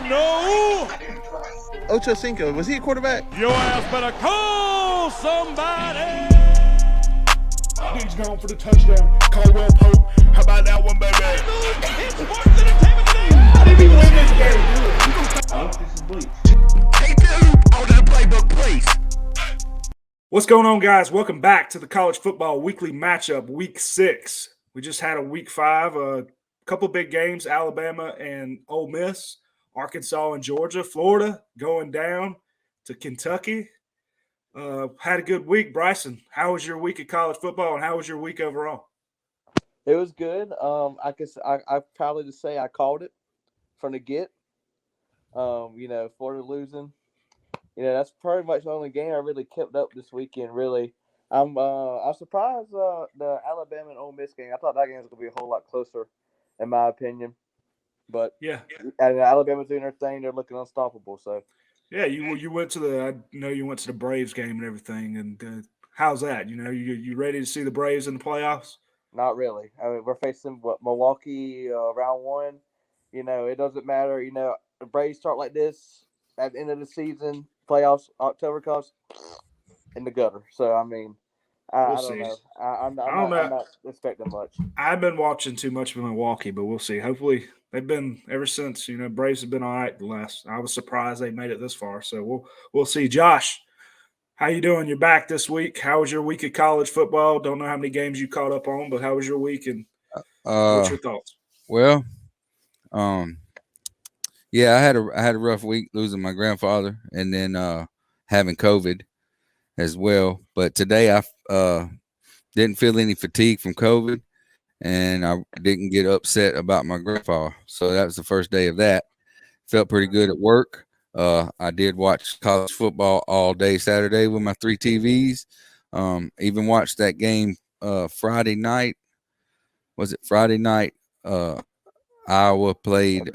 no. Ocho Cinco, was he a quarterback? Your ass better call somebody. He's gone for the touchdown. Caldwell Pope. How about that one, baby? It's Sports Entertainment today. How did he win this game? I hope this is bleach. Take the hoop out of the playbook, please. What's going on, guys? Welcome back to the College Football Weekly Matchup, Week 6. We just had a Week 5, a couple big games, Alabama and Ole Miss, Arkansas and Georgia, Florida going down to Kentucky. Had a good week. Bryson, how was your week of college football and how was your week overall? It was good. I probably just say I called it from the get. Florida losing. That's pretty much the only game I really kept up this weekend. Really, I'm surprised the Alabama and Ole Miss game. I thought that game was gonna be a whole lot closer, in my opinion. But Yeah, Alabama's doing their thing. They're looking unstoppable. So yeah. You went to the Braves game and everything. And how's that? You ready to see the Braves in the playoffs? not really. I mean, we're facing Milwaukee round one. It doesn't matter. The Braves start like this at the end of the season. Playoffs, October comes in the gutter. So I mean, I We'll don't see. know. I'm don't know. not expecting much. I've been watching too much of Milwaukee, but we'll see. Hopefully, they've been ever since. Braves have been all right. I was surprised they made it this far. So we'll see. Josh, how you doing? You're back this week. How was your week of college football? Don't know how many games you caught up on, but how was your week and what's your thoughts? Well, yeah, I had a rough week losing my grandfather and then having COVID as well. But today I didn't feel any fatigue from COVID, and I didn't get upset about my grandfather. So that was the first day of that. Felt pretty good at work. I did watch college football all day Saturday with my 3 TVs. Even watched that game Friday night. Was it Friday night? Iowa played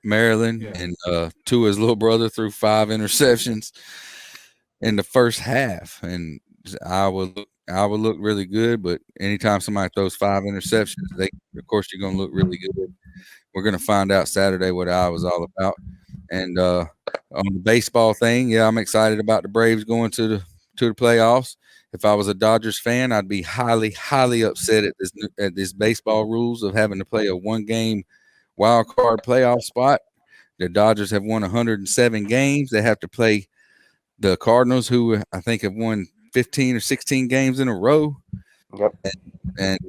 Maryland, Yeah. and Tua's little brother threw 5 interceptions in the first half, and Iowa looked really good. But anytime somebody throws 5 interceptions, of course you're going to look really good. We're going to find out Saturday what Iowa's all about. And on the baseball thing, yeah, I'm excited about the Braves going to the playoffs. If I was a Dodgers fan, I'd be highly, highly upset at this baseball rules of having to play a 1-game wild card playoff spot. The Dodgers have won 107 games. They have to play the Cardinals, who I think have won 15 or 16 games in a row. Yep. And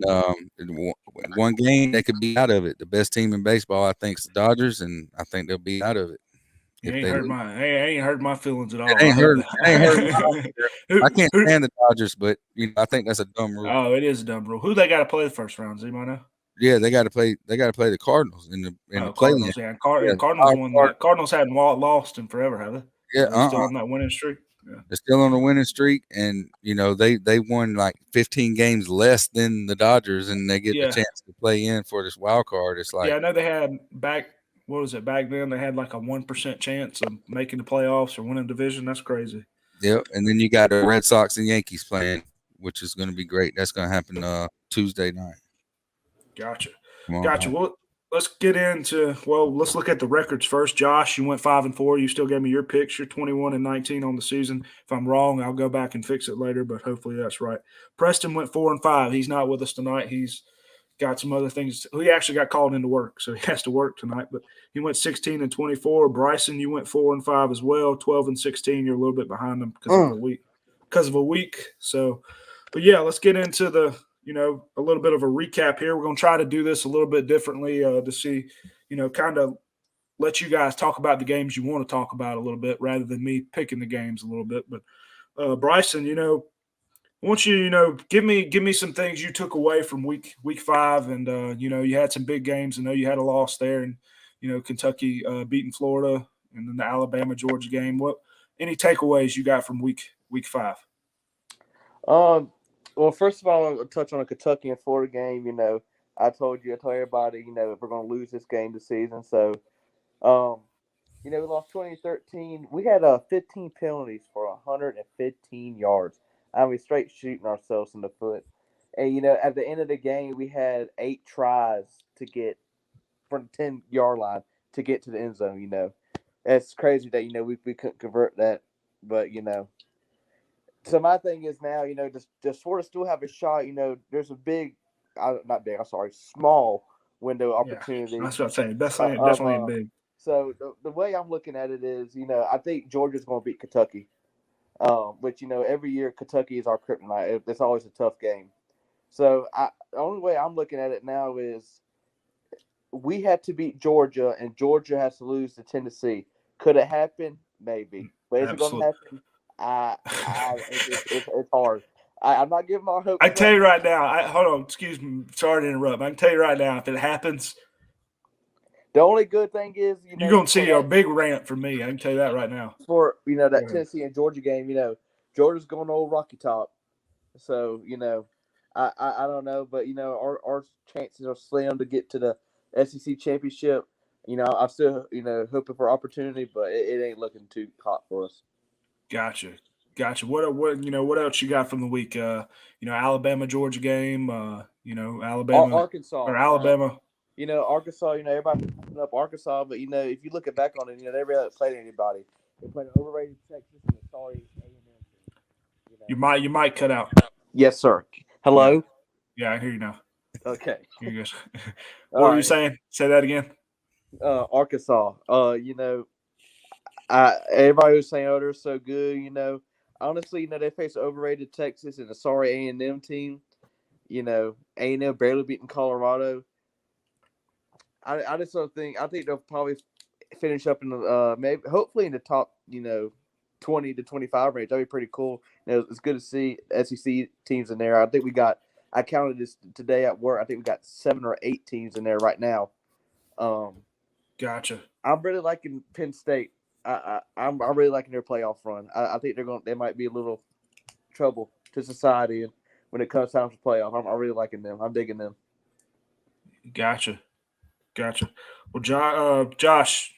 one game, they could be out of it. The best team in baseball, I think, is the Dodgers, and I think they'll be out of it. I ain't hurt my feelings at all. It ain't hurt I can't stand the Dodgers, but I think that's a dumb rule. Oh, it is a dumb rule. Who they got to play the first round? Does anybody know? Yeah, they got to play. They got to play the Cardinals in the Cardinals. Yeah, Cardinals won. Cardinals hadn't lost in forever, have they? Yeah, they're still on that winning streak. Yeah. They're still on a winning streak, and they won like 15 games less than the Dodgers, and they get the chance to play in for this wild card. It's like, I know they had back. What was it back then? They had like a 1% chance of making the playoffs or winning the division. That's crazy. Yep, and then you got the Red Sox and Yankees playing, which is going to be great. That's going to happen Tuesday night. Gotcha. Well, let's get into. Well, let's look at the records first. Josh, you went 5-4. You still gave me your picks. You're 21-19 on the season. If I'm wrong, I'll go back and fix it later, but hopefully that's right. Preston went 4-5. He's not with us tonight. He's got some other things. He actually got called into work, so he has to work tonight. But he went 16-24. Bryson, you went 4-5 as well. 12-16. You're a little bit behind them because of a week. So, but yeah, let's get into the a little bit of a recap here. We're going to try to do this a little bit differently to see, kind of let you guys talk about the games you want to talk about a little bit rather than me picking the games a little bit. But Bryson, I want you, give me some things you took away from week 5, and you had some big games. I know you had a loss there, and Kentucky beating Florida, and then the Alabama Georgia game. What any takeaways you got from week 5? Well, first of all, I'll touch on a Kentucky and Florida game. I told everybody, if we're going to lose this game this season. So, we lost 2013. We had 15 penalties for 115 yards. I mean, straight shooting ourselves in the foot. And, at the end of the game, we had 8 tries to get from the 10-yard line. to get to the end zone. It's crazy that we couldn't convert that, but So my thing is now, just sort of still have a shot. There's a not big. I'm sorry, small window Yeah, opportunity. that's what I'm saying. Definitely, of, definitely ain't big. So the way I'm looking at it is, I think Georgia's going to beat Kentucky. Which every year Kentucky is our kryptonite. It's always a tough game. So the only way I'm looking at it now is we had to beat Georgia, and Georgia has to lose to Tennessee. Could it happen? Maybe. But is it going to happen? It's hard. I'm not giving my hopes. I tell you right now. Hold on. Excuse me. Sorry to interrupt. I can tell you right now. If it happens, the only good thing is you're gonna see a big rant from me. I can tell you that right now. For that Tennessee and Georgia game, Georgia's going to old Rocky Top. So I don't know, but our chances are slim to get to the SEC championship. I'm still hoping for opportunity, but it ain't looking too hot for us. Gotcha. What else you got from the week? Alabama Georgia game. Alabama Arkansas or Alabama. Arkansas. Everybody putting up Arkansas, but if you look back on it, they really haven't played anybody. They played an overrated Texas and a sorry A&M. You might cut out. Yes, sir. Hello. Yeah, I hear you now. Okay. You're good. What were you saying? Say that again. Arkansas. Everybody was saying, "Oh, they're so good." Honestly, they face overrated Texas and a sorry A&M team. A&M barely beating Colorado. I just don't think. I think they'll probably finish up in the hopefully in the top 20 to 25 range. That'd be pretty cool. It's good to see SEC teams in there. I think I counted this today at work. I think we got 7 or 8 teams in there right now. Gotcha. I'm really liking Penn State. I'm really liking their playoff run. I think they might be a little trouble to society when it comes time to playoff. I'm really liking them. I'm digging them. Gotcha. Well, Josh,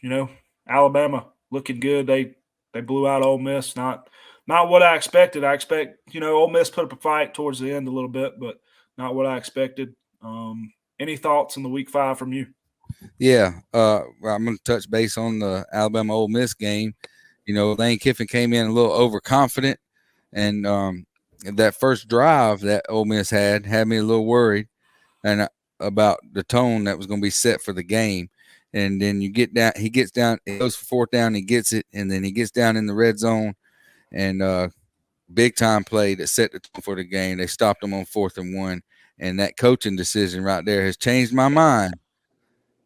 Alabama looking good. They blew out Ole Miss. Not what I expected. I expect Ole Miss put up a fight towards the end a little bit, but not what I expected. Any thoughts on the Week 5 from you? Yeah, I'm going to touch base on the Alabama Ole Miss game. Lane Kiffin came in a little overconfident, and that first drive that Ole Miss had me a little worried, and about the tone that was going to be set for the game. And then he gets down, it goes for 4th down, he gets it, and then he gets down in the red zone, and big time play that set the tone for the game. They stopped him on 4th and 1, and that coaching decision right there has changed my mind.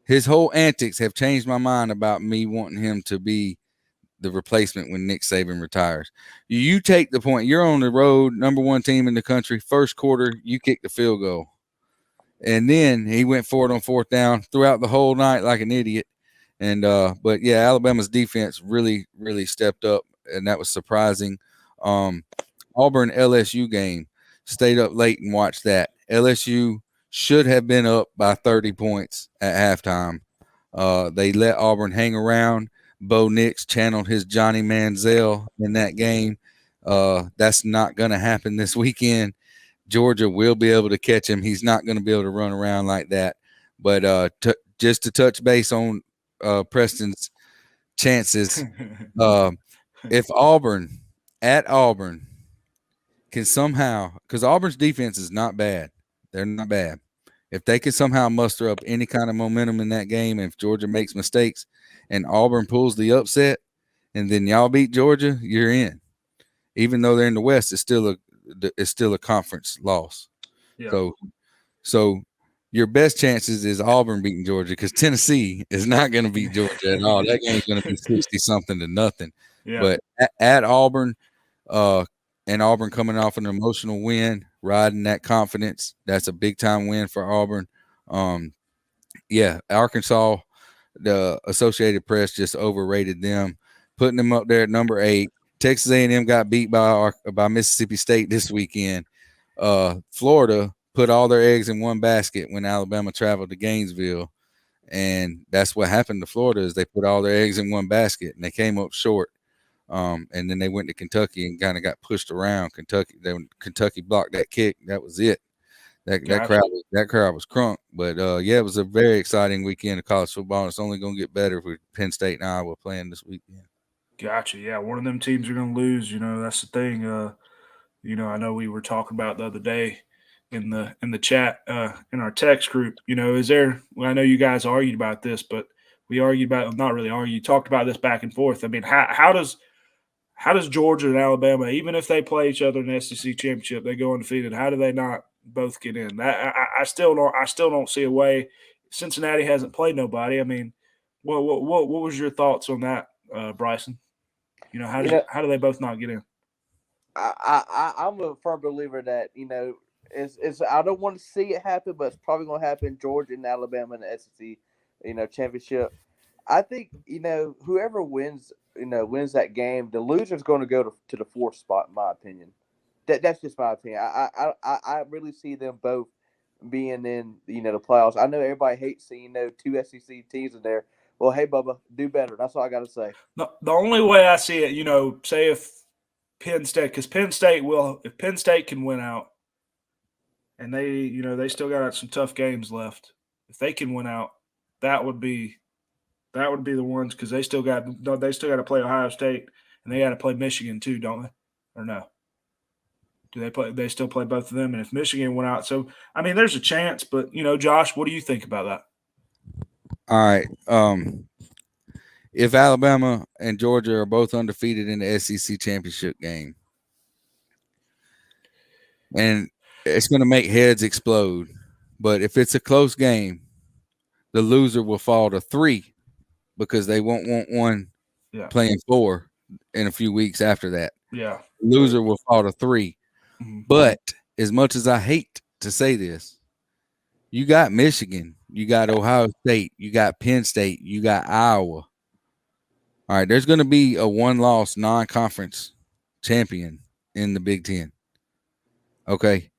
His whole antics have changed my mind about me wanting him to be the replacement when Nick Saban retires. You take the point. You're on the road, number 1 team in the country. First quarter, you kick the field goal. And then he went for it on 4th down throughout the whole night like an idiot. And but yeah, Alabama's defense really, really stepped up, and that was surprising. Auburn LSU game, stayed up late and watched that. LSU should have been up by 30 points at halftime. They let Auburn hang around. Bo Nix channeled his Johnny Manziel in that game. That's not going to happen this weekend. Georgia will be able to catch him. He's not going to be able to run around like that. But just to touch base on Preston's chances, if Auburn can somehow, because Auburn's defense is not bad. They're not bad. If they could somehow muster up any kind of momentum in that game, if Georgia makes mistakes and Auburn pulls the upset, and then y'all beat Georgia, you're in. Even though they're in the West, it's still a conference loss. Yeah. So your best chances is Auburn beating Georgia, because Tennessee is not going to beat Georgia at all. That game's going to be 60-something to nothing. Yeah. But at Auburn, and Auburn coming off an emotional win, riding that confidence, that's a big-time win for Auburn. Yeah, Arkansas, the Associated Press just overrated them, putting them up there at number 8. Texas A&M got beat by Mississippi State this weekend. Florida put all their eggs in one basket when Alabama traveled to Gainesville, and that's what happened to Florida, is they put all their eggs in one basket, and they came up short. And then they went to Kentucky and kind of got pushed around. Kentucky blocked that kick. That was it. That crowd was crunk. But yeah, it was a very exciting weekend of college football. And it's only going to get better with Penn State and Iowa playing this weekend. Gotcha. Yeah, one of them teams are going to lose. That's the thing. I know we were talking about the other day in the chat in our text group. Is there? Well, I know you guys argued about this, but we argued about not really argued. Talked about this back and forth. I mean, how does Georgia and Alabama, even if they play each other in the SEC championship, they go undefeated? How do they not both get in? I still don't see a way. Cincinnati hasn't played nobody. I mean, what was your thoughts on that, Bryson? How do they both not get in? I'm a firm believer that it's I don't want to see it happen, but it's probably going to happen. Georgia and Alabama in the SEC, championship. I think whoever wins that game, the loser's going to go to the fourth spot, in my opinion. That's just my opinion. I really see them both being in the playoffs. I know everybody hates seeing two SEC teams in there. Well, hey, Bubba, do better. That's all I got to say. The only way I see it, say if Penn State, because Penn State if Penn State can win out, and they still got some tough games left. If they can win out, that would be the ones, because they still got to play Ohio State, and they got to play Michigan too, don't they? Or no? Do they play? They still play both of them, and if Michigan went out, so I mean, there's a chance. But Josh, what do you think about that? All right. If Alabama and Georgia are both undefeated in the SEC championship game, and it's going to make heads explode, but if it's a close game, the loser will fall to 3 because they won't want one playing 4 in a few weeks after that. Yeah. The loser will fall to 3. Mm-hmm. But as much as I hate to say this, you got Michigan, you got Ohio State, you got Penn State, you got Iowa. All right, there's going to be a one-loss non-conference champion in the Big Ten. Okay,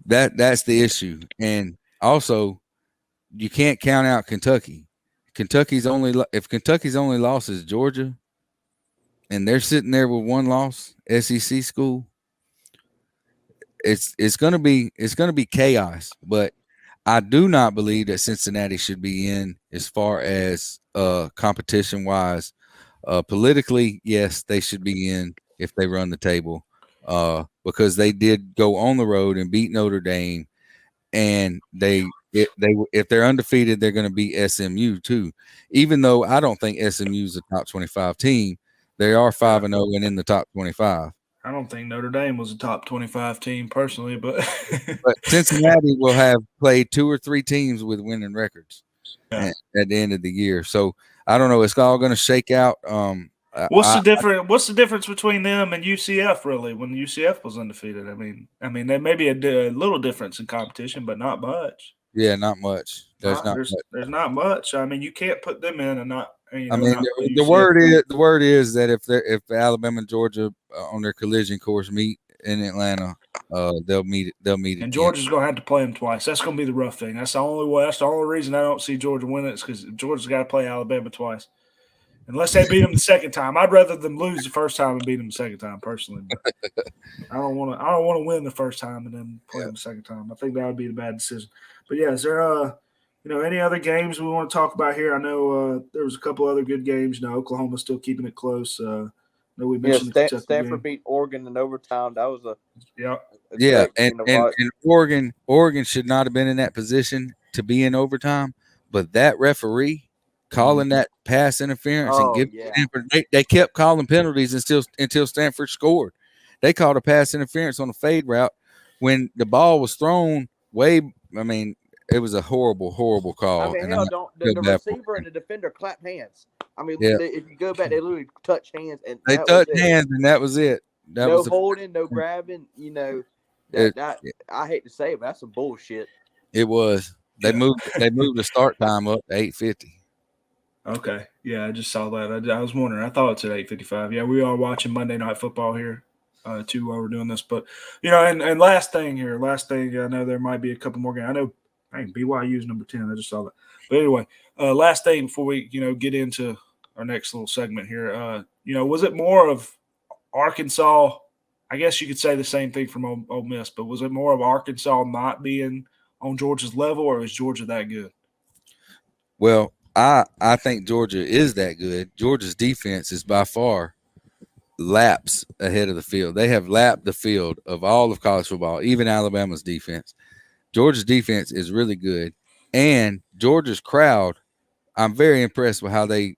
that's the issue, and also you can't count out Kentucky. If Kentucky's only loss is Georgia, and they're sitting there with one loss, SEC school, it's going to be chaos. But I do not believe that Cincinnati should be in as far as competition wise. Politically, yes, they should be in if they run the table, because they did go on the road and beat Notre Dame, and if they're undefeated, they're going to beat SMU too. Even though I don't think SMU is a top 25 team, they are 5-0 and in the top 25. I don't think Notre Dame was a top 25 team personally, but Cincinnati will have played 2 or 3 teams with winning records at the end of the year. So I don't know. It's all going to shake out. What's the difference between them and UCF really? When UCF was undefeated, I mean, there may be a little difference in competition, but not much. Yeah, not much. There's not much. I mean, you can't put them in and not. The word is that if Alabama and Georgia on their collision course meet in Atlanta, they'll meet. And Georgia's going to have to play them twice. That's going to be the rough thing. That's the only way. That's the only reason I don't see Georgia winning. It's because Georgia's got to play Alabama twice. Unless they beat them the second time, I'd rather them lose the first time and beat them the second time. Personally, but I don't want to win the first time and then play them the second time. I think that would be a bad decision. But yeah, is there any other games we want to talk about here? I know there was a couple other good games. Oklahoma's still keeping it close. We mentioned Stanford beat Oregon in overtime. That was and Oregon should not have been in that position to be in overtime, but that referee calling that pass interference and giving Stanford, they kept calling penalties until Stanford scored. They called a pass interference on a fade route when the ball was thrown it was a horrible, horrible call. The receiver and the defender clap hands. If you go back, they literally touch hands, and they touched hands, and that was it. No holding, no grabbing. I hate to say it, but that's some bullshit. It was. They moved the start time up to 8:50. Okay. Yeah, I just saw that. I was wondering. I thought it's at 8:55. Yeah, we are watching Monday Night Football here, too, while we're doing this. But, and last thing, I know there might be a couple more games. I know BYU is number 10. I just saw that. But anyway, last thing before we, get into our next little segment here, was it more of Arkansas I guess you could say the same thing from Ole Miss, but was it more of Arkansas not being on Georgia's level, or is Georgia that good? Well, I think Georgia is that good. Georgia's defense is by far laps ahead of the field. They have lapped the field of all of college football, even Alabama's defense. Georgia's defense is really good, and Georgia's crowd, I'm very impressed with how they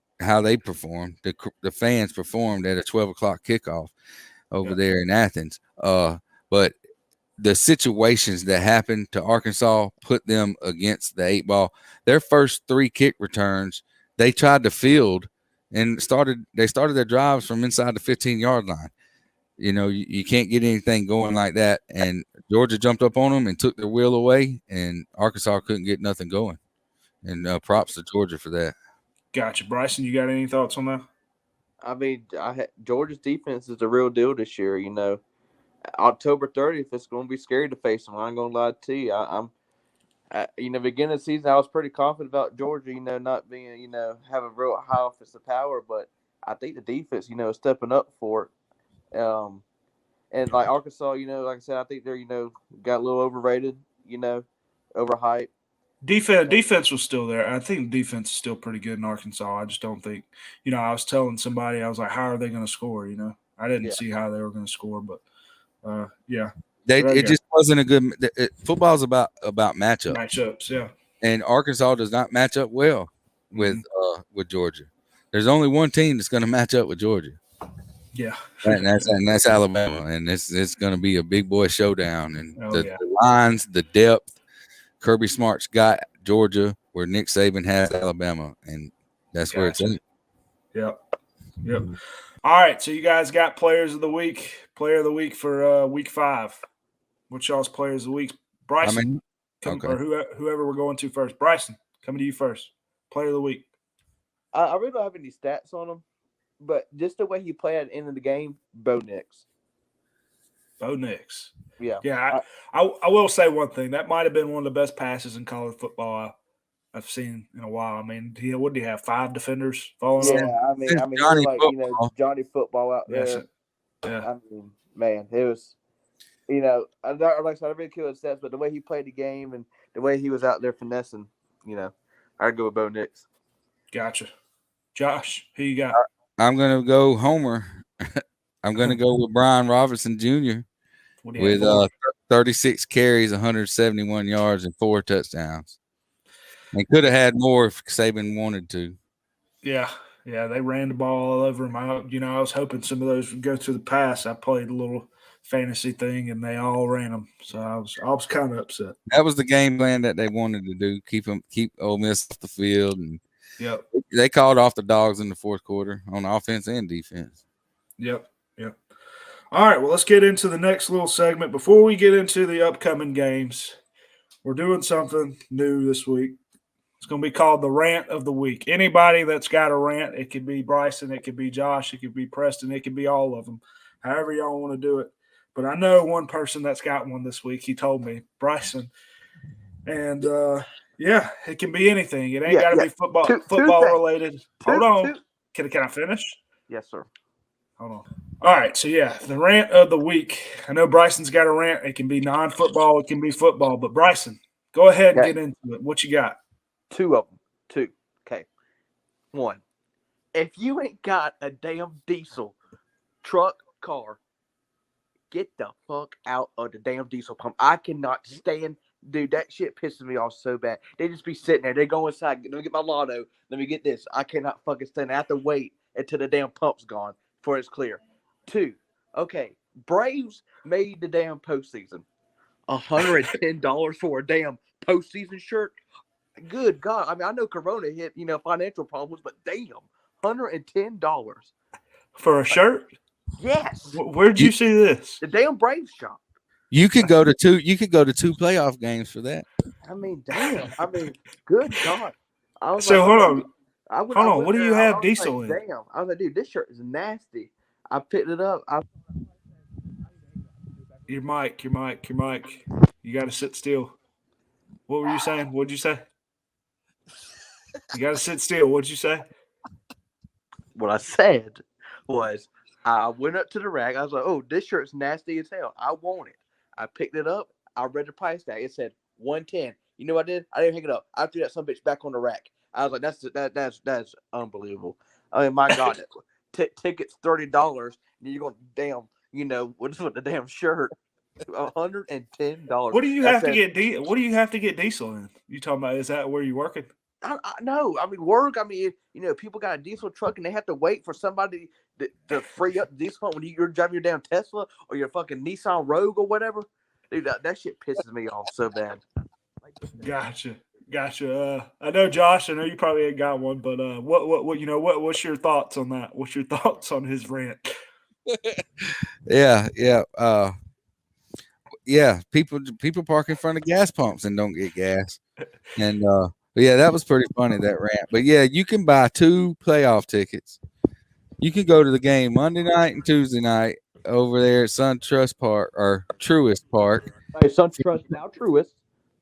performed. The fans performed at a 12 o'clock kickoff over there in Athens. But the situations that happened to Arkansas put them against the 8 ball. Their first 3 kick returns, they tried to field and they started their drives from inside the 15-yard line. You can't get anything going like that. And Georgia jumped up on them and took their wheel away, and Arkansas couldn't get nothing going. And props to Georgia for that. Gotcha. Bryson, you got any thoughts on that? I mean, Georgia's defense is the real deal this year. October 30th, it's going to be scary to face them. I'm going to lie to you. Beginning of the season, I was pretty confident about Georgia, not being, have a real high offensive power, but I think the defense, is stepping up for it. And like Arkansas, like I said, I think they're, got a little overrated, overhyped. Defense was still there. I think defense is still pretty good in Arkansas. I just don't think, I was telling somebody, I was like, how are they going to score? I didn't see how they were going to score, but yeah. It just wasn't a good football's about matchups. Matchups, yeah. And Arkansas does not match up well with Georgia. There's only one team that's going to match up with Georgia. Yeah. and that's Alabama, and it's going to be a big boy showdown. And the lines, the depth, Kirby Smart's got Georgia where Nick Saban has Alabama, and that's where it's at. Yep. All right, so you guys got players of the week. Player of the week for week 5. What's y'all's players of the week? Bryson, or whoever we're going to first. Bryson, coming to you first. Player of the week. I really don't have any stats on him, but just the way he played at the end of the game, Bo Nix. Bo Nix. Yeah. Yeah, I will say one thing. That might have been one of the best passes in college football I've seen in a while. I mean, what did he have? 5 defenders following him? Yeah, I mean, Johnny like, Johnny Football out there. Yeah. I mean, man, it was, like I said, I really killed his stats, but the way he played the game and the way he was out there finessing, I'd go with Bo Nix. Gotcha. Josh, who you got? I'm going to go Homer. I'm going to go with Brian Robinson Jr. with 36 carries, 171 yards, and 4 touchdowns. And could have had more if Saban wanted to. Yeah, they ran the ball all over him. I was hoping some of those would go to the pass. I played a little fantasy thing, and they all ran them. So I was kind of upset. That was the game plan that they wanted to do: keep Ole Miss off the field, and they called off the dogs in the fourth quarter on offense and defense. Yep. All right, well, let's get into the next little segment. Before we get into the upcoming games, we're doing something new this week. It's going to be called the Rant of the Week. Anybody that's got a rant, it could be Bryson, it could be Josh, it could be Preston, it could be all of them, however y'all want to do it. But I know one person that's got one this week. He told me, Bryson. And, it can be anything. It ain't got to be football related. Hold on. Can I finish? Yes, sir. Hold on. All right, so the rant of the week. I know Bryson's got a rant. It can be non-football, it can be football. But Bryson, go ahead and get into it. What you got? 2 of them. 2. Okay. 1. If you ain't got a damn diesel truck, car, get the fuck out of the damn diesel pump. I cannot stand. Dude, that shit pisses me off so bad. They just be sitting there. They go inside. Let me get my lotto. Let me get this. I cannot fucking stand. I have to wait until the damn pump's gone before it's clear. 2. Okay. Braves made the damn postseason. $110 for a damn postseason shirt. Good God. I mean, I know Corona hit, financial problems, but damn, $110. For a shirt? Yes. Where'd you see this? The damn Braves shop. You could go to 2 playoff games for that. I mean, damn. I mean, good God. Hold on. Hold on. What do you have diesel in? Damn. I was like, dude, this shirt is nasty. I picked it up. Your mic. You got to sit still. What were you saying? What'd you say? You got to sit still. What'd you say? What I said was, I went up to the rack. I was like, "Oh, this shirt's nasty as hell. I want it." I picked it up. I read the price tag. It said 110. You know what I did? I didn't pick it up. I threw that some bitch back on the rack. I was like, "That's unbelievable." I mean, my God, tickets $30, and you're going damn. What's with the damn shirt? $110. What do you have to get? What do you have to get diesel in? You talking about? Is that where you're working? No, I mean work. I mean, people got a diesel truck and they have to wait for somebody to free up the diesel pump when you're driving your damn Tesla or your fucking Nissan Rogue or whatever. Dude, that shit pisses me off so bad. Gotcha. I know, Josh. I know you probably ain't got one, but what's your thoughts on that? What's your thoughts on his rant? Yeah. People park in front of gas pumps and don't get gas, and yeah, that was pretty funny, that rant. But yeah, you can buy 2 playoff tickets. You can go to the game Monday night and Tuesday night over there at SunTrust Park or Truist Park. Hey, SunTrust, now Truist.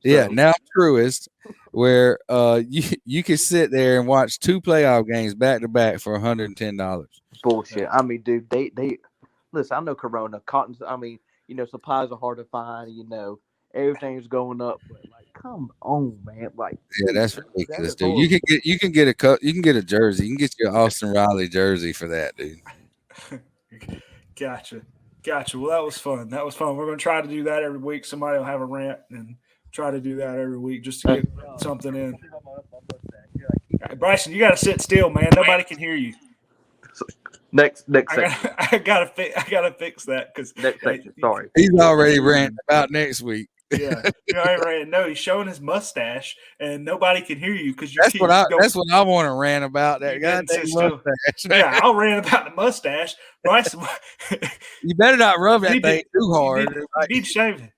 So. Yeah, now Truist, where you can sit there and watch 2 playoff games back to back for $110. Bullshit. I mean, dude, they listen. I know Corona, cottons. I mean, supplies are hard to find. Everything's going up. But come on, man. Yeah, that's ridiculous, dude. You can get a jersey. You can get your Austin Riley jersey for that, dude. Gotcha. Well, that was fun. We're going to try to do that every week. Somebody will have a rant and try to do that every week just to get something in. Right, Bryson, you got to sit still, man. Nobody can hear you. Next I gotta fix that because next section. Sorry, he's already ranting about next week. Yeah, no, he's showing his mustache, and nobody can hear you because that's what I want to rant about. That goddamn mustache. Yeah, I'll rant about the mustache. Bryson, you better not rub that thing too hard. You need to shave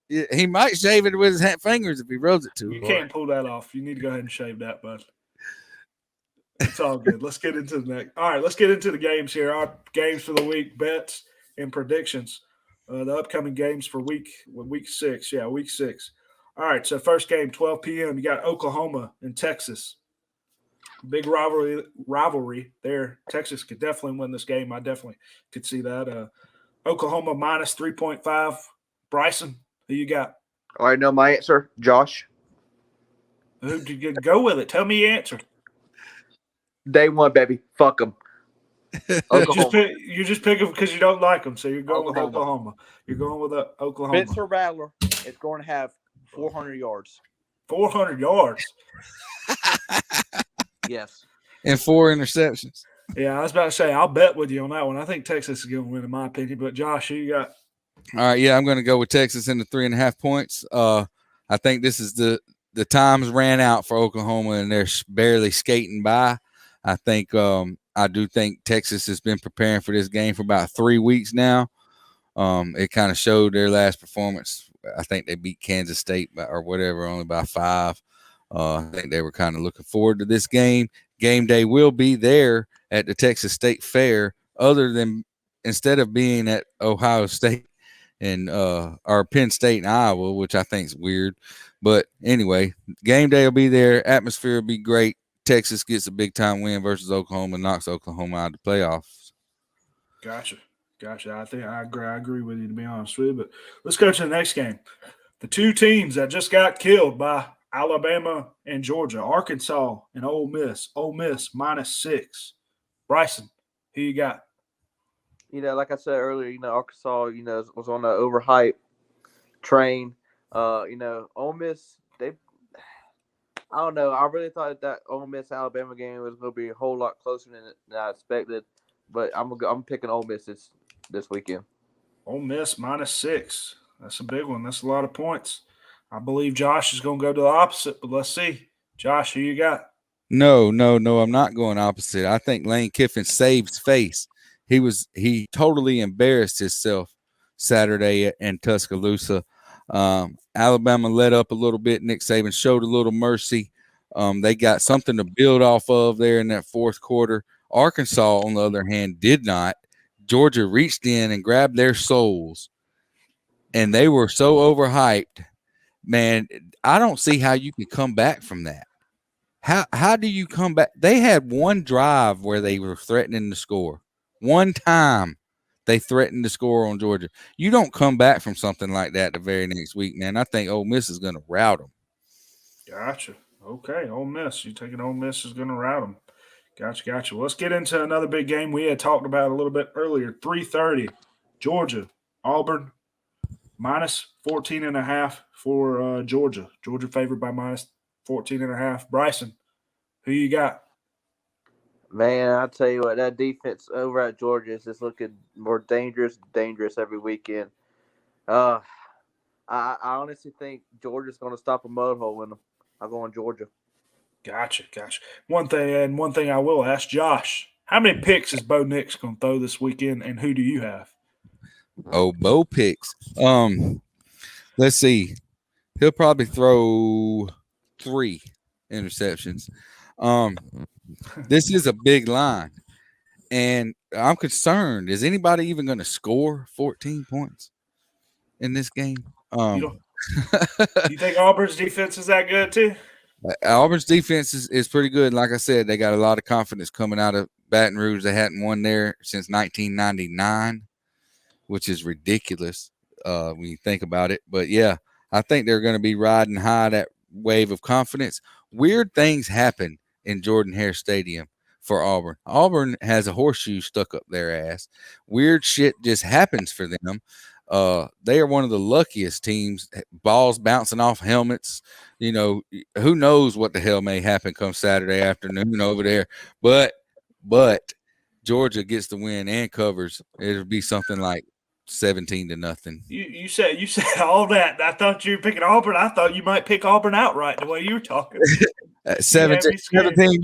it. He might shave it with his fingers if he rubs it too hard. You can't pull that off. You need to go ahead and shave that, bud. It's all good. Let's get into the next. All right, let's get into the games here. Our games for the week, bets and predictions. The upcoming games for week 6. Yeah, week 6. All right, so first game, 12 p.m. You got Oklahoma and Texas. Big rivalry there. Texas could definitely win this game. I definitely could see that. Oklahoma minus 3.5. Bryson, who you got? I already know my answer. Josh. Who did you go with it? Tell me your answer. Day one, baby. Fuck them. You just pick them because you don't like them, so you're going with Oklahoma. You're going with Oklahoma. Spencer Rattler is going to have 400 yards. 400 yards? Yes. And 4 interceptions. Yeah, I was about to say, I'll bet with you on that one. I think Texas is going to win, in my opinion. But, Josh, who you got? All right, yeah, I'm going to go with Texas in the 3.5 points. I think this is the times ran out for Oklahoma, and they're barely skating by. I do think Texas has been preparing for this game for about 3 weeks now. It kind of showed their last performance. I think they beat Kansas State or whatever, only by 5. I think they were kind of looking forward to this game. Game day will be there at the Texas State Fair, instead of being at Ohio State and or Penn State and Iowa, which I think is weird. But anyway, game day will be there. Atmosphere will be great. Texas gets a big-time win versus Oklahoma, knocks Oklahoma out of the playoffs. Gotcha. I think I agree with you, to be honest with you. But let's go to the next game. The 2 teams that just got killed by Alabama and Georgia, Arkansas and Ole Miss. Ole Miss -6. Bryson, who you got? Like I said earlier, Arkansas, was on the overhype train. Ole Miss, I don't know. I really thought that Ole Miss Alabama game was going to be a whole lot closer than I expected, but I'm picking Ole Miss this weekend. Ole Miss -6. That's a big one. That's a lot of points. I believe Josh is going to go to the opposite, but let's see. Josh, who you got? No, I'm not going opposite. I think Lane Kiffin saved face. He totally embarrassed himself Saturday in Tuscaloosa. Alabama let up a little bit. Nick Saban showed a little mercy. They got something to build off of there in that fourth quarter. Arkansas, on the other hand, did not. Georgia reached in and grabbed their souls, and they were so overhyped. Man, I don't see how you can come back from that. How do you come back? They had one drive where they were threatening to score. One time they threaten to score on Georgia. You don't come back from something like that the very next week, man. I think Ole Miss is going to rout them. Gotcha. Okay, Ole Miss. You taking Ole Miss is going to rout them. Gotcha. Well, let's get into another big game we had talked about a little bit earlier. 3:30, Georgia, Auburn, minus 14.5 for Georgia. Georgia favored by minus 14.5. Bryson, who you got? Man, I tell you what, that defense over at Georgia is just looking more dangerous every weekend. I honestly think Georgia's going to stop a mud hole in them. I'll go on Georgia. Gotcha. One thing I will ask Josh: how many picks is Bo Nix going to throw this weekend, and who do you have? Oh, Bo picks. Let's see. He'll probably throw 3 interceptions. This is a big line, and I'm concerned. Is anybody even going to score 14 points in this game? You think Auburn's defense is that good too? Auburn's defense is pretty good. Like I said, they got a lot of confidence coming out of Baton Rouge. They hadn't won there since 1999, which is ridiculous when you think about it. But, yeah, I think they're going to be riding high that wave of confidence. Weird things happen in Jordan-Hare Stadium for Auburn. Auburn has a horseshoe stuck up their ass. Weird shit just happens for them. They are one of the luckiest teams. Balls bouncing off helmets. You know, who knows what the hell may happen come Saturday afternoon over there. But Georgia gets the win and covers. It'll be something like 17-0. You said all that. I thought you were picking Auburn. I thought you might pick Auburn outright the way you were talking. 17-0,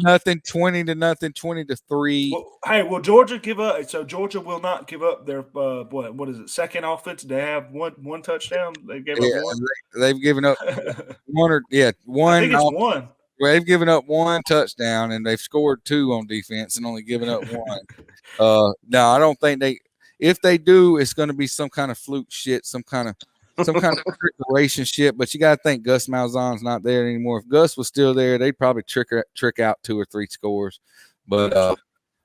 20-0, 20-3. Will Georgia give up? So Georgia will not give up their what is it? Second offense? They have one touchdown. They gave up one. They've given up one. I think it's one. Well, they've given up 1 touchdown and they've scored 2 on defense and only given up 1. No, I don't think they. If they do, it's going to be some kind of fluke shit, some kind of trickeration shit. But you got to think Gus Malzahn's not there anymore. If Gus was still there, they'd probably trick out 2 or 3 scores. But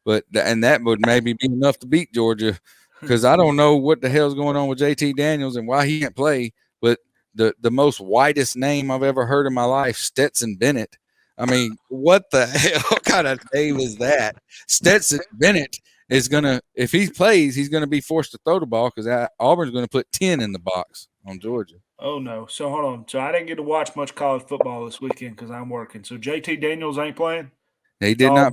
that would maybe be enough to beat Georgia, because I don't know what the hell's going on with JT Daniels and why he can't play. But the most whitest name I've ever heard in my life, Stetson Bennett. I mean, what the hell kind of name is that? Stetson Bennett is going to, if he plays, he's going to be forced to throw the ball because Auburn's going to put 10 in the box on Georgia. Oh, no. So, hold on. So, I didn't get to watch much college football this weekend because I'm working. So, JT Daniels ain't playing? He did not.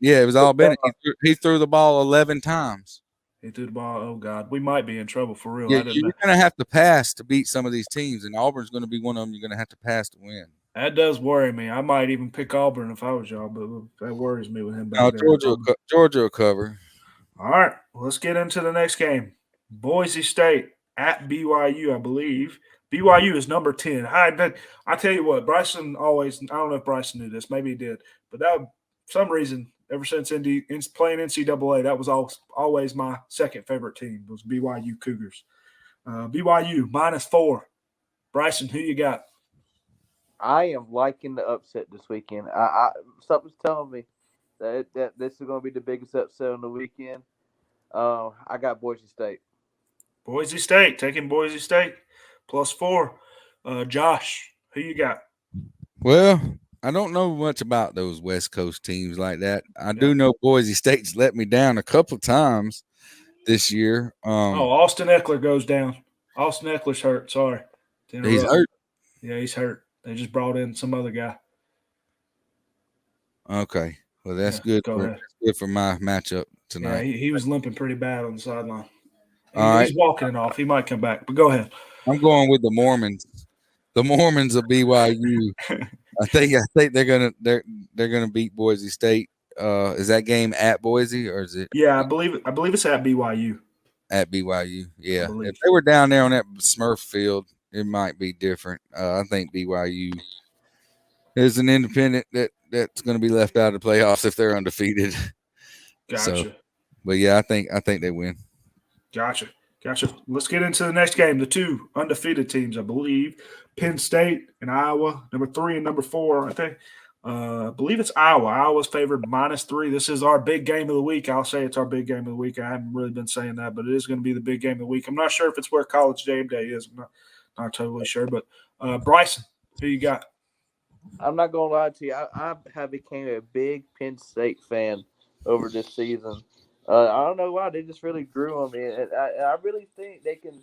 Yeah, it was all Bennett. He threw the ball 11 times. He threw the ball. Oh, God. We might be in trouble for real. Yeah, you're going to have to pass to beat some of these teams, and Auburn's going to be one of them you're going to have to pass to win. That does worry me. I might even pick Auburn if I was y'all, but that worries me with him back there. Georgia will cover. All right, let's get into the next game. Boise State at BYU, I believe. BYU is number 10. I tell you what, Bryson always – I don't know if Bryson knew this. Maybe he did. But that, for some reason, ever since playing NCAA, that was always my second favorite team was BYU Cougars. BYU, -4. Bryson, who you got? I am liking the upset this weekend. Something's telling me that this is going to be the biggest upset on the weekend. I got Boise State. Boise State, taking Boise State, +4. Josh, who you got? Well, I don't know much about those West Coast teams like that. I do know Boise State's let me down a couple of times this year. Austin Eckler goes down. Austin Eckler's hurt. Sorry. He's hurt? Yeah, he's hurt. They just brought in some other guy. Okay. Well, that's good. That's good for my matchup tonight. Yeah, he was limping pretty bad on the sideline. He's walking it off. He might come back, but go ahead. I'm going with the Mormons. The Mormons of BYU. I think they're gonna beat Boise State. Is that game at Boise or is it? Yeah, I believe it's at BYU. At BYU, yeah. If they were down there on that Smurf field, it might be different. I think BYU is an independent that's going to be left out of the playoffs if they're undefeated. Gotcha. So, but yeah, I think they win. Gotcha. Let's get into the next game. The 2 undefeated teams, I believe, Penn State and Iowa, number 3 and number 4, I think. I believe it's Iowa. Iowa's favored -3. This is our big game of the week. I'll say it's our big game of the week. I haven't really been saying that, but it is going to be the big game of the week. I'm not sure if it's where College Game Day is. I'm not totally sure. But Bryson, who you got? I'm not gonna lie to you. I have became a big Penn State fan over this season. I don't know why they just really grew on me, and I really think they can.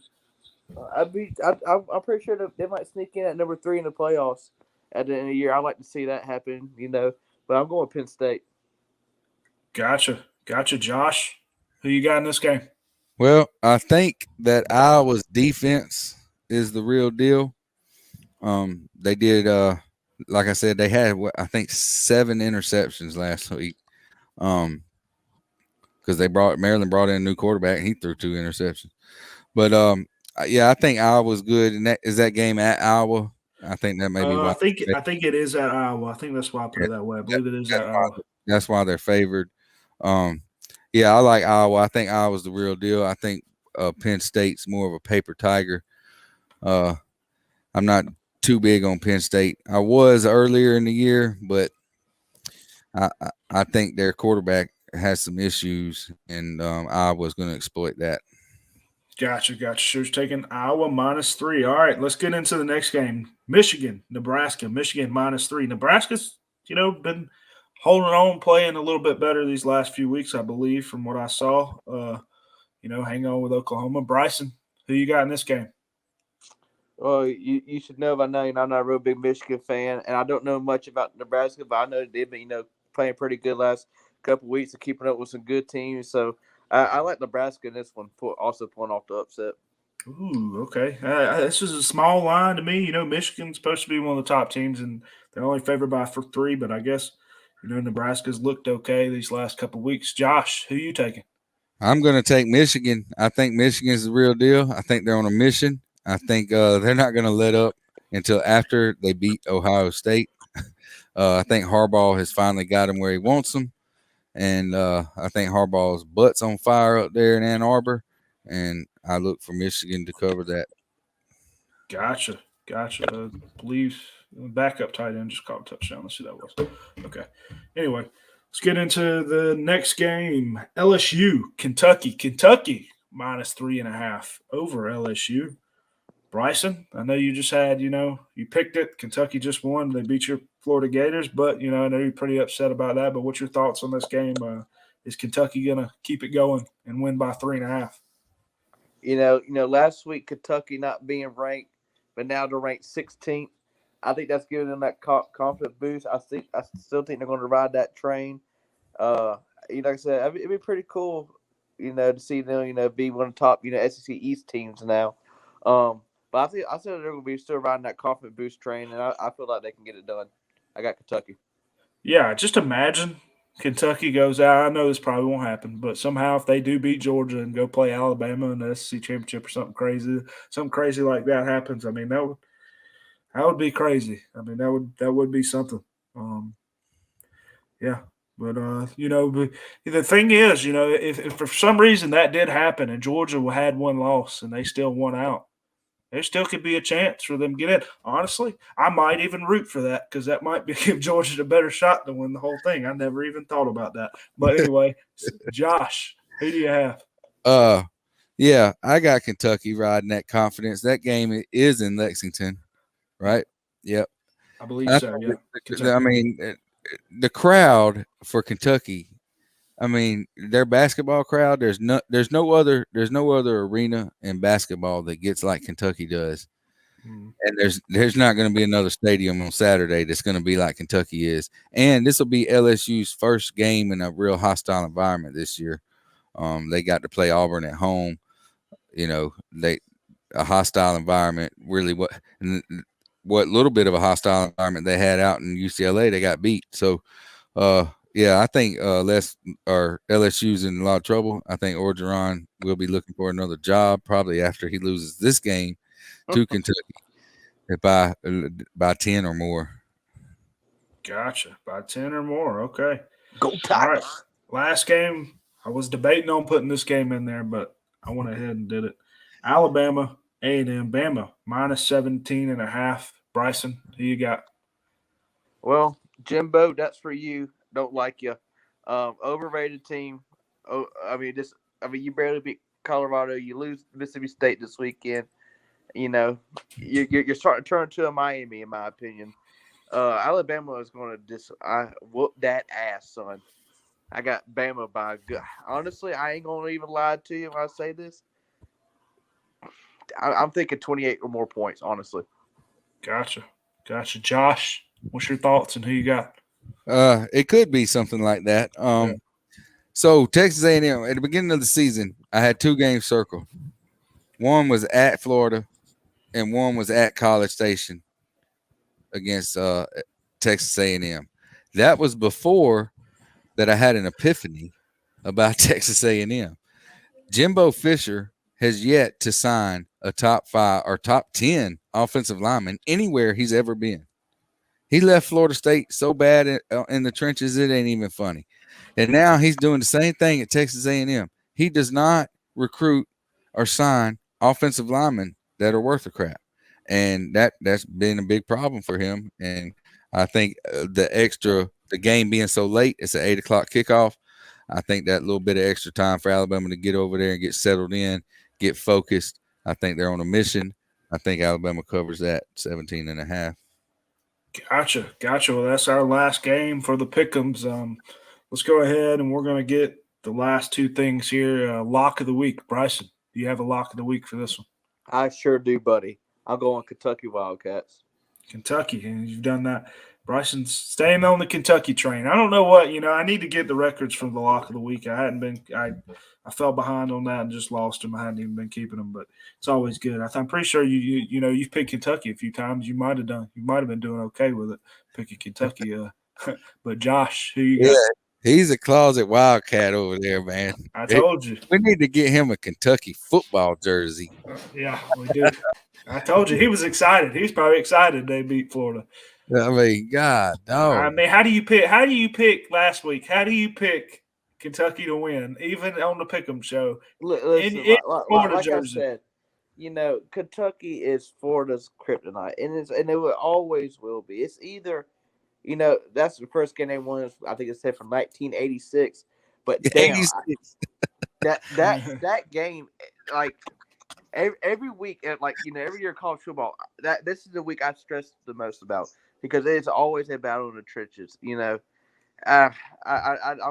I'm pretty sure that they might sneak in at number 3 in the playoffs at the end of the year. I'd like to see that happen, But I'm going Penn State. Gotcha, Josh. Who you got in this game? Well, I think that Iowa's defense is the real deal. They did, like I said, they had I think 7 interceptions last week. Because Maryland brought in a new quarterback and he threw 2 interceptions. But yeah, I think Iowa's good. And is that game at Iowa? I think that may be why. I think it is at Iowa. I think that's why I put it that way. I believe it is at Iowa. That's why they're favored. Yeah, I like Iowa. I think Iowa's the real deal. I think Penn State's more of a paper tiger. I'm not too big on Penn State. I was earlier in the year, but I think their quarterback has some issues, and Iowa's going to exploit that. Gotcha. Sure, taking Iowa -3. All right, let's get into the next game. Michigan, Nebraska. Michigan -3. Nebraska's, been holding on, playing a little bit better these last few weeks, I believe, from what I saw. Hang on with Oklahoma. Bryson, who you got in this game? Well, you should know by now, I'm not a real big Michigan fan, and I don't know much about Nebraska, but I know they've been, playing pretty good last couple weeks and keeping up with some good teams. So I like Nebraska in this one, also pulling off the upset. Ooh, okay. This is a small line to me. Michigan's supposed to be one of the top teams, and they're only favored by 3. But I guess, Nebraska's looked okay these last couple of weeks. Josh, who you taking? I'm going to take Michigan. I think Michigan's the real deal. I think they're on a mission. I think they're not going to let up until after they beat Ohio State. I think Harbaugh has finally got him where he wants them. And I think Harbaugh's butt's on fire up there in Ann Arbor. And I look for Michigan to cover that. Gotcha. I believe the backup tight end just caught a touchdown. Let's see who that was. Okay. Anyway, let's get into the next game. LSU, Kentucky. Kentucky -3.5 over LSU. Bryson, I know you just had, you picked it. Kentucky just won. They beat your Florida Gators, but, I know you're pretty upset about that. But what's your thoughts on this game? Is Kentucky going to keep it going and win by 3.5? Last week Kentucky not being ranked, but now they're ranked 16th. I think that's giving them that confidence boost. I still think they're going to ride that train. Like I said, it'd be pretty cool, to see them, be one of the top, SEC East teams now. But I said they're going to be still riding that confidence boost train, and I feel like they can get it done. I got Kentucky. Yeah, just imagine Kentucky goes out. I know this probably won't happen, but somehow if they do beat Georgia and go play Alabama in the SEC championship or something crazy like that happens. I mean, that would be crazy. I mean, that would be something. Yeah. But the thing is, if for some reason that did happen and Georgia had one loss and they still won out, there still could be a chance for them to get in. Honestly, I might even root for that because that might give Georgia a better shot to win the whole thing. I never even thought about that. But anyway, Josh, who do you have? Yeah, I got Kentucky riding that confidence. That game is in Lexington, right? Yep. I believe so, yeah. Kentucky. I mean, the crowd for Kentucky, I mean, their basketball crowd, there's no other arena in basketball that gets like Kentucky does. And there's not going to be another stadium on Saturday that's going to be like Kentucky is. And this will be LSU's first game in a real hostile environment this year. They got to play Auburn at home. A hostile environment. Really, what little bit of a hostile environment they had out in UCLA, they got beat. So, yeah, I think LSU's in a lot of trouble. I think Orgeron will be looking for another job probably after he loses this game to Kentucky by 10 or more. Gotcha. By 10 or more. Okay. Go Tigers. All right. Last game, I was debating on putting this game in there, but I went ahead and did it. Alabama, A&M, Bama, -17.5. Bryson, who you got? Well, Jimbo, that's for you. Don't like you. Overrated team. Oh, you barely beat Colorado. You lose Mississippi State this weekend. You know, you're starting to turn to a Miami, in my opinion. Alabama is going to whoop that ass, son. I got Bama by good. Honestly, I ain't going to even lie to you when I say this. I'm thinking 28 or more points, honestly. Gotcha. Josh, what's your thoughts and who you got? It could be something like that. So Texas A&M at the beginning of the season, I had 2 games circled. One was at Florida, and one was at College Station against Texas A&M. That was before that I had an epiphany about Texas A&M. Jimbo Fisher has yet to sign a top 5 or top 10 offensive lineman anywhere he's ever been. He left Florida State so bad in the trenches, it ain't even funny. And now he's doing the same thing at Texas A&M. He does not recruit or sign offensive linemen that are worth a crap. And that's been a big problem for him. And I think the game being so late, it's an 8 o'clock kickoff. I think that little bit of extra time for Alabama to get over there and get settled in, get focused. I think they're on a mission. I think Alabama covers that 17.5. Gotcha. Well, that's our last game for the Pick'ems. Let's go ahead and we're going to get the last 2 things here. Lock of the week. Bryson, do you have a lock of the week for this one? I sure do, buddy. I'll go on Kentucky Wildcats. Kentucky, and you've done that. Bryson's staying on the Kentucky train. I don't know what, I need to get the records from the lock of the week. I fell behind on that and just lost them. I hadn't even been keeping them, but it's always good. I'm pretty sure you've picked Kentucky a few times. You might have been doing okay with it, picking Kentucky. But Josh, who you got? He's a closet Wildcat over there, man. I told you. We need to get him a Kentucky football jersey. Yeah, we do. I told you he was excited. He was probably excited they beat Florida. I mean, God, no. I mean, how do you pick last week? How do you pick Kentucky to win, even on the Pick'em show? Listen, like I said, Kentucky is Florida's kryptonite, and it always will be. It's either, that's the first game they won. I think it said from 1986. But damn, that game, like every week, every year college football, this is the week I stress the most about because it's always a battle in the trenches. I'm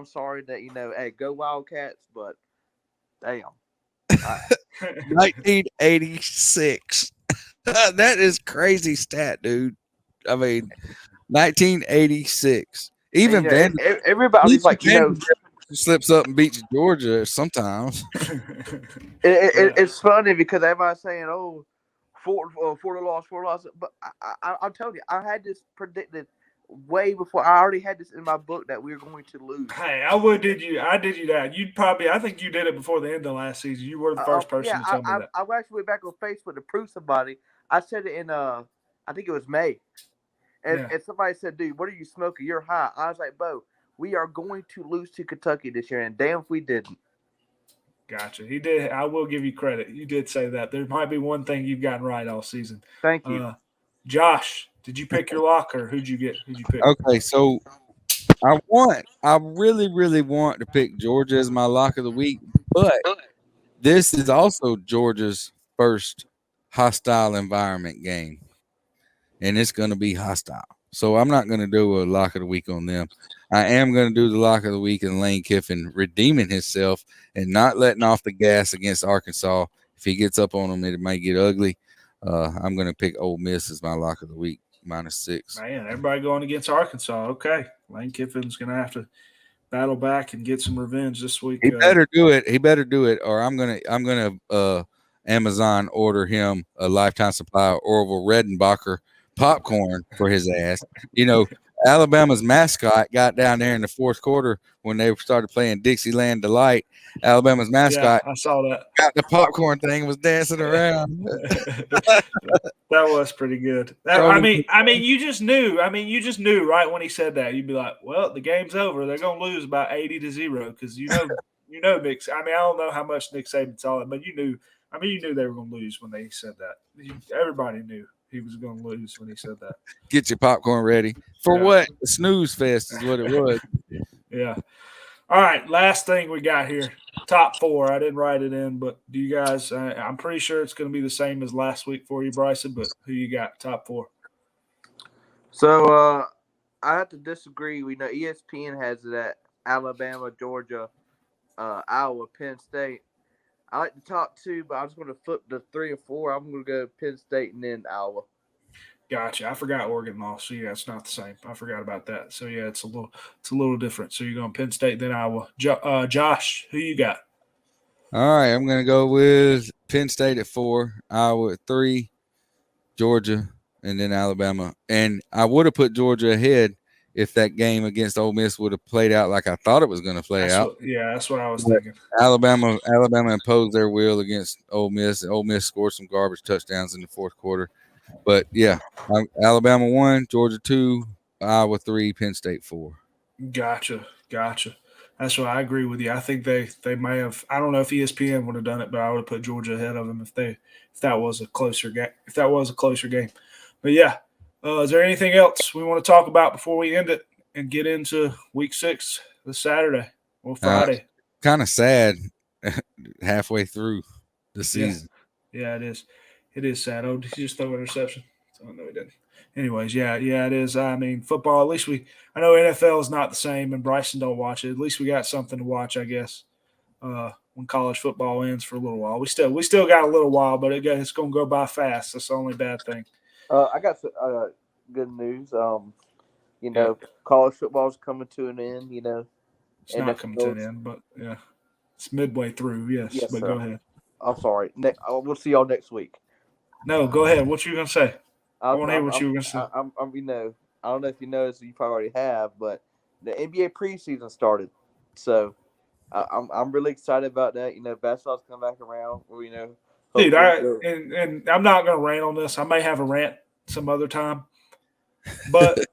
sorry that hey, go Wildcats, but damn. 1986. That is crazy stat, dude. I mean, 1986. Even everybody's like, slips up and beats Georgia sometimes. It's funny because everybody's saying, "Oh, Florida lost," but I'm telling you, I had this predicted way before. I already had this in my book that we were going to lose. Hey, I did you that. I think you did it before the end of last season. You were the first person to tell me that. I actually went back on Facebook to prove somebody. I said it in I think it was May, and somebody said, "Dude, what are you smoking? You're high." I was like, "Bo, we are going to lose to Kentucky this year, and damn if we didn't." Gotcha. He did. I will give you credit. You did say that. There might be one thing you've gotten right all season. Thank you. Josh, did you pick your lock or who'd you get? Who'd you pick? Okay, so I really, really want to pick Georgia as my lock of the week, but this is also Georgia's first hostile environment game, and it's going to be hostile. So I'm not going to do a lock of the week on them. I am going to do the lock of the week in Lane Kiffin redeeming himself and not letting off the gas against Arkansas. If he gets up on them, it might get ugly. I'm going to pick Ole Miss as my lock of the week, -6. Man, everybody going against Arkansas. Okay. Lane Kiffin's going to have to battle back and get some revenge this week. He better do it. He better do it, or I'm gonna Amazon order him a lifetime supply of Orville Redenbacher popcorn for his ass. Alabama's mascot got down there in the fourth quarter when they started playing Dixieland Delight. Alabama's mascot, I saw that. Got the popcorn thing, was dancing around. That was pretty good. You just knew. You just knew right when he said that. You'd be like, "Well, the game's over. They're going to lose about 80-0." Because Nick. I don't know how much Nick Saban saw it, but you knew. You knew they were going to lose when they said that. Everybody knew. he was going to lose when he said that. Get your popcorn ready. For what? The snooze fest is what it was. Yeah. All right, last thing we got here. Top 4. I didn't write it in, but do you guys I'm pretty sure it's going to be the same as last week for you, Bryson, but who you got top 4? So I have to disagree. We know ESPN has it at Alabama, Georgia, Iowa, Penn State. I like the top 2, but I'm just going to flip the 3 or 4. I'm going to go Penn State and then Iowa. Gotcha. I forgot Oregon lost. So yeah, it's not the same. I forgot about that. So yeah, it's a little different. So you're going Penn State then Iowa. Josh, who you got? All right, I'm gonna go with Penn State at 4, Iowa at 3, Georgia, and then Alabama. And I would have put Georgia ahead if that game against Ole Miss would have played out like I thought it was going to play out. That's what I was thinking. Alabama imposed their will against Ole Miss. Ole Miss scored some garbage touchdowns in the fourth quarter. But, yeah, Alabama 1, Georgia 2, Iowa 3, Penn State 4. Gotcha. That's why I agree with you. I think they may have. I don't know if ESPN would have done it, but I would have put Georgia ahead of them if that was a closer game. But yeah, is there anything else we want to talk about before we end it and get into Week 6 this Saturday or Friday? Kind of sad halfway through the season. Yeah, it is. It is sad. Oh, did he just throw an interception? Oh, no, he didn't. Anyways, yeah, it is. I mean, football, at least I know NFL is not the same, and Bryson don't watch it. At least we got something to watch, I guess, when college football ends for a little while. We still got a little while, but it's going to go by fast. That's the only bad thing. I got some good news. College football is coming to an end, It's not coming to an end, but, yeah, it's midway through, yes but sir. Go ahead. I'm sorry. We'll see y'all next week. No, go ahead. What you going to say? I want to hear what you were going to say. I don't know if you noticed, you probably already have, but the NBA preseason started. So I'm really excited about that. Basketball's come back around. Dude, and I'm not going to rant on this. I may have a rant some other time. But,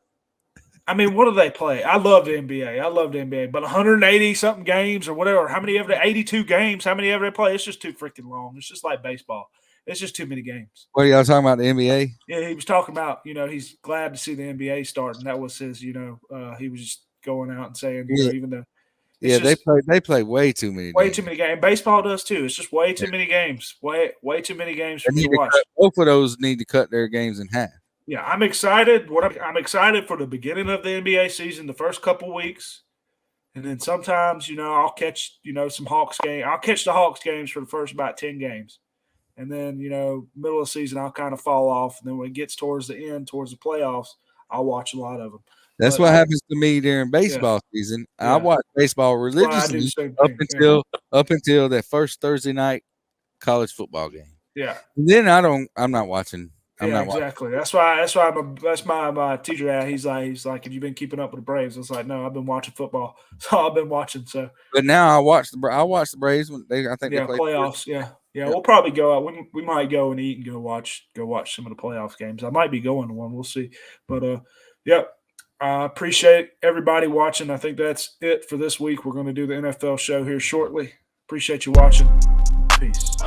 I mean, what do they play? I love the NBA. But 180-something games or whatever, 82 games, how many ever they play? It's just too freaking long. It's just like baseball. It's just too many games. What are y'all talking about, the NBA? Yeah, he was talking about, he's glad to see the NBA start, and that was his, he was just going out and saying, even though they play way too many games. Too many games. Baseball does too. It's just way too many games. Way too many games for me to watch. Both of those need to cut their games in half. Yeah, I'm excited. I'm excited for the beginning of the NBA season, the first couple weeks. And then sometimes, I'll catch, some Hawks game. I'll catch the Hawks games for the first about 10 games. And then, middle of the season, I'll kind of fall off. And then when it gets towards the end, towards the playoffs, I'll watch a lot of them. That's what happens to me during baseball season. I watch baseball religiously up until that first Thursday night college football game. Yeah. And then I'm not watching. Exactly. That's why my teacher. He's like, have you been keeping up with the Braves? I was like, no, I've been watching football. So I've been watching. So. But now I watch the Braves when they play playoffs. Yeah. We'll probably go out. We might go and eat and go watch some of the playoff games. I might be going to one. We'll see. But I appreciate everybody watching. I think that's it for this week. We're going to do the NFL show here shortly. Appreciate you watching. Peace.